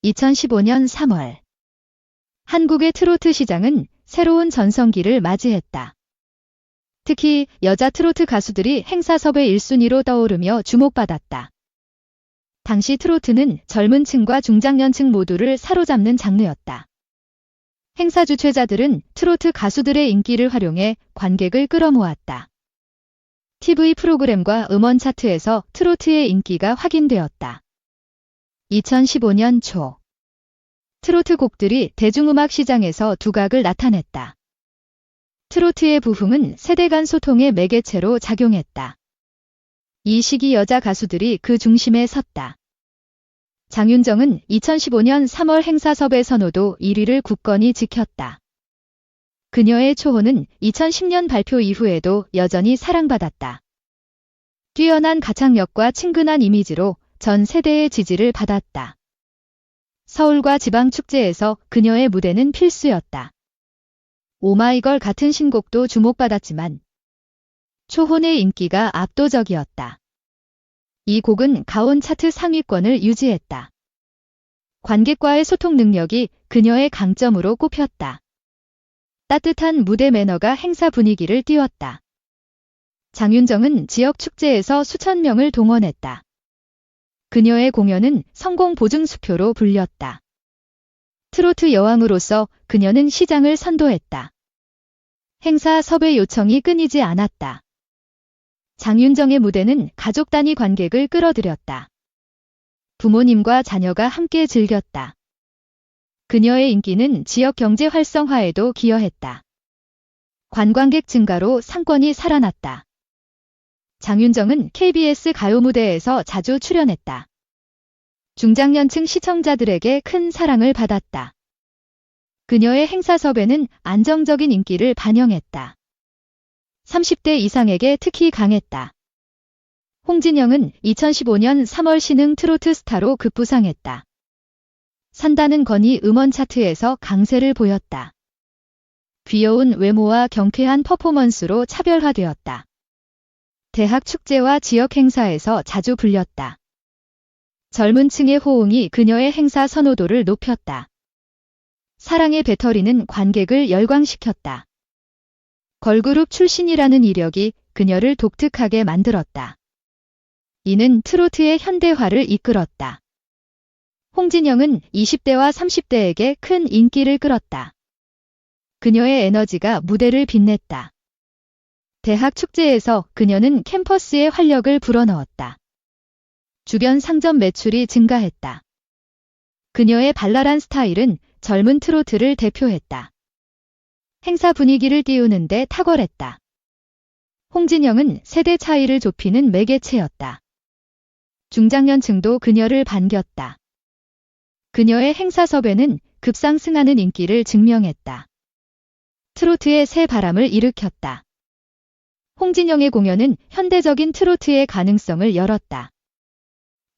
2015년 3월 한국의 트로트 시장은 새로운 전성기를 맞이했다. 특히 여자 트로트 가수들이 행사 섭외 1순위로 떠오르며 주목받았다. 당시 트로트는 젊은 층과 중장년층 모두를 사로잡는 장르였다. 행사 주최자들은 트로트 가수들의 인기를 활용해 관객을 끌어모았다. TV 프로그램과 음원 차트에서 트로트의 인기가 확인되었다. 2015년 초 트로트 곡들이 대중음악 시장에서 두각을 나타냈다. 트로트의 부흥은 세대 간 소통의 매개체로 작용했다. 이 시기 여자 가수들이 그 중심에 섰다. 장윤정은 2015년 3월 행사 섭외 선호도 1위를 굳건히 지켰다. 그녀의 초호는 2010년 발표 이후에도 여전히 사랑받았다. 뛰어난 가창력과 친근한 이미지로 전 세대의 지지를 받았다. 서울과 지방 축제에서 그녀의 무대는 필수였다. 오마이걸 같은 신곡도 주목받았지만 초혼의 인기가 압도적이었다. 이 곡은 가온 차트 상위권을 유지했다. 관객과의 소통 능력이 그녀의 강점으로 꼽혔다. 따뜻한 무대 매너가 행사 분위기를 띄웠다. 장윤정은 지역 축제에서 수천 명을 동원했다. 그녀의 공연은 성공 보증수표로 불렸다. 트로트 여왕으로서 그녀는 시장을 선도했다. 행사 섭외 요청이 끊이지 않았다. 장윤정의 무대는 가족 단위 관객을 끌어들였다. 부모님과 자녀가 함께 즐겼다. 그녀의 인기는 지역 경제 활성화에도 기여했다. 관광객 증가로 상권이 살아났다. 장윤정은 KBS 가요 무대에서 자주 출연했다. 중장년층 시청자들에게 큰 사랑을 받았다. 그녀의 행사 섭외는 안정적인 인기를 반영했다. 30대 이상에게 특히 강했다. 홍진영은 2015년 3월 신흥 트로트 스타로 급부상했다. 산다는 거니 음원 차트에서 강세를 보였다. 귀여운 외모와 경쾌한 퍼포먼스로 차별화되었다. 대학 축제와 지역 행사에서 자주 불렸다. 젊은 층의 호응이 그녀의 행사 선호도를 높였다. 사랑의 배터리는 관객을 열광시켰다. 걸그룹 출신이라는 이력이 그녀를 독특하게 만들었다. 이는 트로트의 현대화를 이끌었다. 홍진영은 20대와 30대에게 큰 인기를 끌었다. 그녀의 에너지가 무대를 빛냈다. 대학 축제에서 그녀는 캠퍼스의 활력을 불어넣었다. 주변 상점 매출이 증가했다. 그녀의 발랄한 스타일은 젊은 트로트를 대표했다. 행사 분위기를 띄우는 데 탁월했다. 홍진영은 세대 차이를 좁히는 매개체였다. 중장년층도 그녀를 반겼다. 그녀의 행사 섭외는 급상승하는 인기를 증명했다. 트로트의 새 바람을 일으켰다. 홍진영의 공연은 현대적인 트로트의 가능성을 열었다.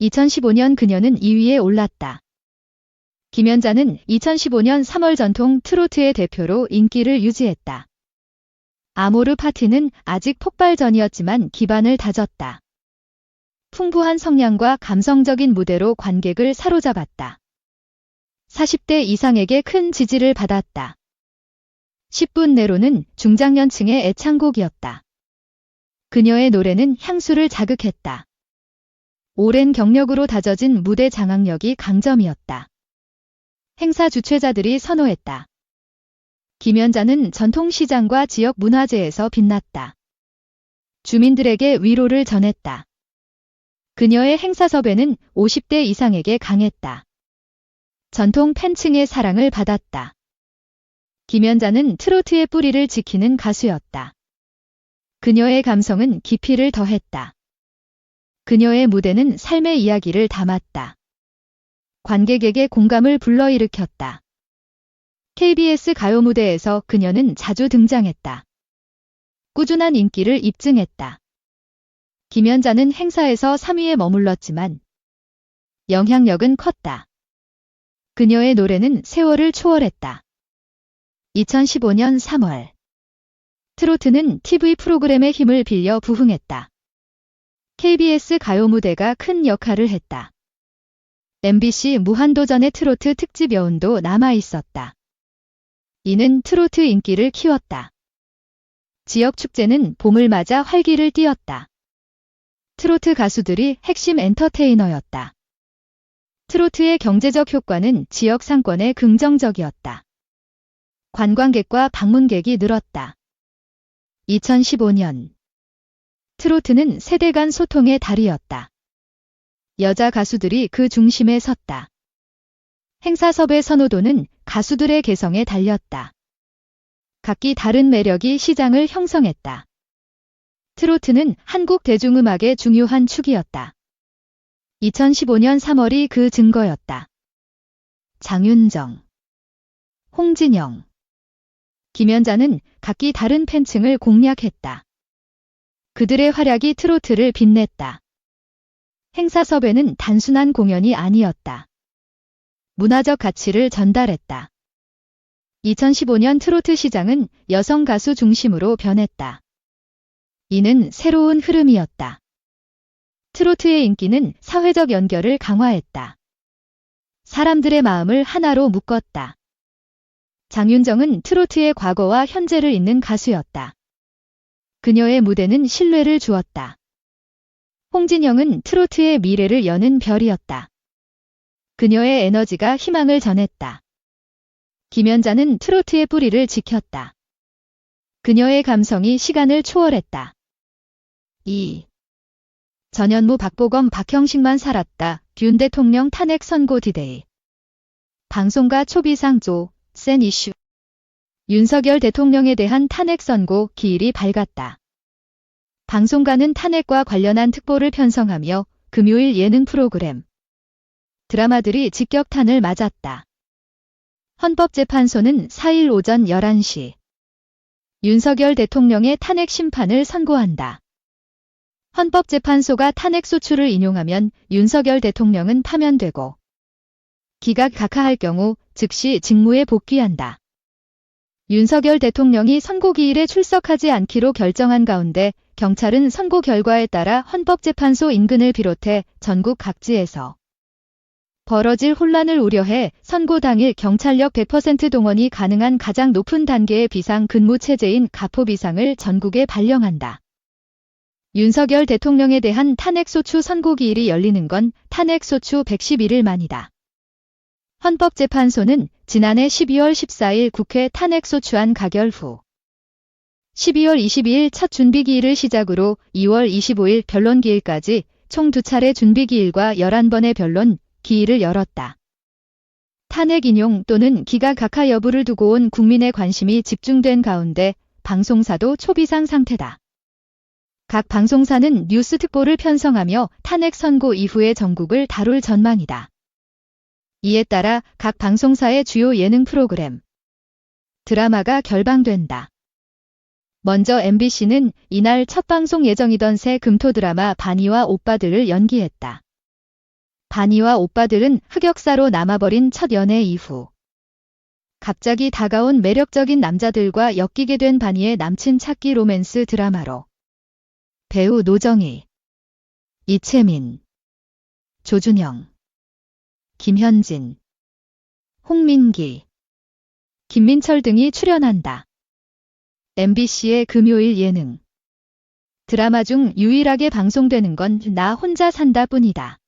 2015년 그녀는 2위에 올랐다. 김연자는 2015년 3월 전통 트로트의 대표로 인기를 유지했다. 아모르 파티는 아직 폭발 전이었지만 기반을 다졌다. 풍부한 성량과 감성적인 무대로 관객을 사로잡았다. 40대 이상에게 큰 지지를 받았다. 10분 내로는 중장년층의 애창곡이었다. 그녀의 노래는 향수를 자극했다. 오랜 경력으로 다져진 무대 장악력이 강점이었다. 행사 주최자들이 선호했다. 김연자는 전통시장과 지역 문화재에서 빛났다. 주민들에게 위로를 전했다. 그녀의 행사 섭외는 50대 이상에게 강했다. 전통 팬층의 사랑을 받았다. 김연자는 트로트의 뿌리를 지키는 가수였다. 그녀의 감성은 깊이를 더했다. 그녀의 무대는 삶의 이야기를 담았다. 관객에게 공감을 불러일으켰다. KBS 가요 무대에서 그녀는 자주 등장했다. 꾸준한 인기를 입증했다. 김연자는 행사에서 3위에 머물렀지만 영향력은 컸다. 그녀의 노래는 세월을 초월했다. 2015년 3월 트로트는 TV 프로그램의 힘을 빌려 부흥했다. KBS 가요 무대가 큰 역할을 했다. MBC 무한도전의 트로트 특집 여운도 남아있었다. 이는 트로트 인기를 키웠다. 지역 축제는 봄을 맞아 활기를 띠었다. 트로트 가수들이 핵심 엔터테이너였다. 트로트의 경제적 효과는 지역 상권에 긍정적이었다. 관광객과 방문객이 늘었다. 2015년 트로트는 세대 간 소통의 달이었다. 여자 가수들이 그 중심에 섰다. 행사 섭외 선호도는 가수들의 개성에 달렸다. 각기 다른 매력이 시장을 형성했다. 트로트는 한국 대중음악의 중요한 축이었다. 2015년 3월이 그 증거였다. 장윤정, 홍진영, 김연자는 각기 다른 팬층을 공략했다. 그들의 활약이 트로트를 빛냈다. 행사 섭외는 단순한 공연이 아니었다. 문화적 가치를 전달했다. 2015년 트로트 시장은 여성 가수 중심으로 변했다. 이는 새로운 흐름이었다. 트로트의 인기는 사회적 연결을 강화했다. 사람들의 마음을 하나로 묶었다. 장윤정은 트로트의 과거와 현재를 잇는 가수였다. 그녀의 무대는 신뢰를 주었다. 홍진영은 트로트의 미래를 여는 별이었다. 그녀의 에너지가 희망을 전했다. 김연자는 트로트의 뿌리를 지켰다. 그녀의 감성이 시간을 초월했다. 2. 전현무 박보검 박형식만 살았다. 윤 대통령 탄핵 선고 디데이. 방송가 초비상조, 센 이슈. 윤석열 대통령에 대한 탄핵 선고 기일이 밝았다. 방송가는 탄핵과 관련한 특보를 편성하며 금요일 예능 프로그램, 드라마들이 직격탄을 맞았다. 헌법재판소는 4일 오전 11시 윤석열 대통령의 탄핵 심판을 선고한다. 헌법재판소가 탄핵 소추를 인용하면 윤석열 대통령은 파면되고 기각 각하할 경우 즉시 직무에 복귀한다. 윤석열 대통령이 선고기일에 출석하지 않기로 결정한 가운데 경찰은 선고 결과에 따라 헌법재판소 인근을 비롯해 전국 각지에서 벌어질 혼란을 우려해 선고 당일 경찰력 100% 동원이 가능한 가장 높은 단계의 비상 근무 체제인 가포 비상을 전국에 발령한다. 윤석열 대통령에 대한 탄핵소추 선고기일이 열리는 건 탄핵소추 111일 만이다. 헌법재판소는 지난해 12월 14일 국회 탄핵소추안 가결 후 12월 22일 첫 준비기일을 시작으로 2월 25일 변론기일까지 총 2차례 준비기일과 11번의 변론 기일을 열었다. 탄핵 인용 또는 기각 각하 여부를 두고 온 국민의 관심이 집중된 가운데 방송사도 초비상 상태다. 각 방송사는 뉴스 특보를 편성하며 탄핵 선고 이후의 전국을 다룰 전망이다. 이에 따라 각 방송사의 주요 예능 프로그램, 드라마가 결방된다. 먼저 MBC는 이날 첫 방송 예정이던 새 금토 드라마 바니와 오빠들을 연기했다. 바니와 오빠들은 흑역사로 남아버린 첫 연애 이후 갑자기 다가온 매력적인 남자들과 엮이게 된 바니의 남친 찾기 로맨스 드라마로 배우 노정희, 이채민, 조준영, 김현진, 홍민기, 김민철 등이 출연한다. MBC의 금요일 예능 드라마 중 유일하게 방송되는 건 나 혼자 산다 뿐이다.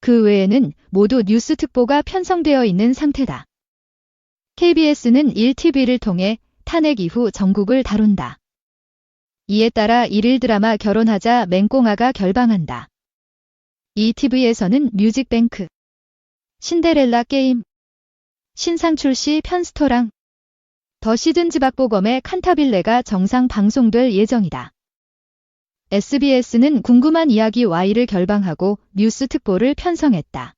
그 외에는 모두 뉴스 특보가 편성되어 있는 상태다. KBS는 1TV를 통해 탄핵 이후 전국을 다룬다. 이에 따라 1일 드라마 결혼하자 맹꽁아가 결방한다. ETV에서는 뮤직뱅크, 신데렐라 게임, 신상출 씨 편스토랑, 더 시즌즈 박보검의 칸타빌레가 정상 방송될 예정이다. SBS는 궁금한 이야기 Y를 결방하고 뉴스 특보를 편성했다.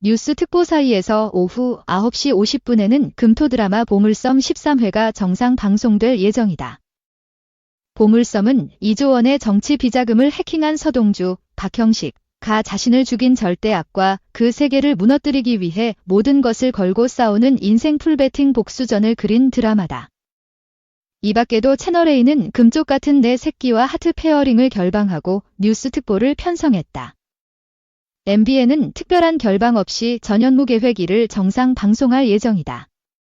뉴스 특보 사이에서 오후 9시 50분에는 금토 드라마 보물섬 13회가 정상 방송될 예정이다. 보물섬은 이조원의 정치 비자금을 해킹한 서동주, 박형식, 가 자신을 죽인 절대 악과 그 세계를 무너뜨리기 위해 모든 것을 걸고 싸우는 인생 풀배팅 복수전을 그린 드라마다. 이 밖에도 채널A는 금쪽 같은 내 새끼와 하트 페어링을 결방하고 뉴스 특보를 편성했다. MBN은 특별한 결방 없이 전현무 계획 1을 정상 방송할 예정이다.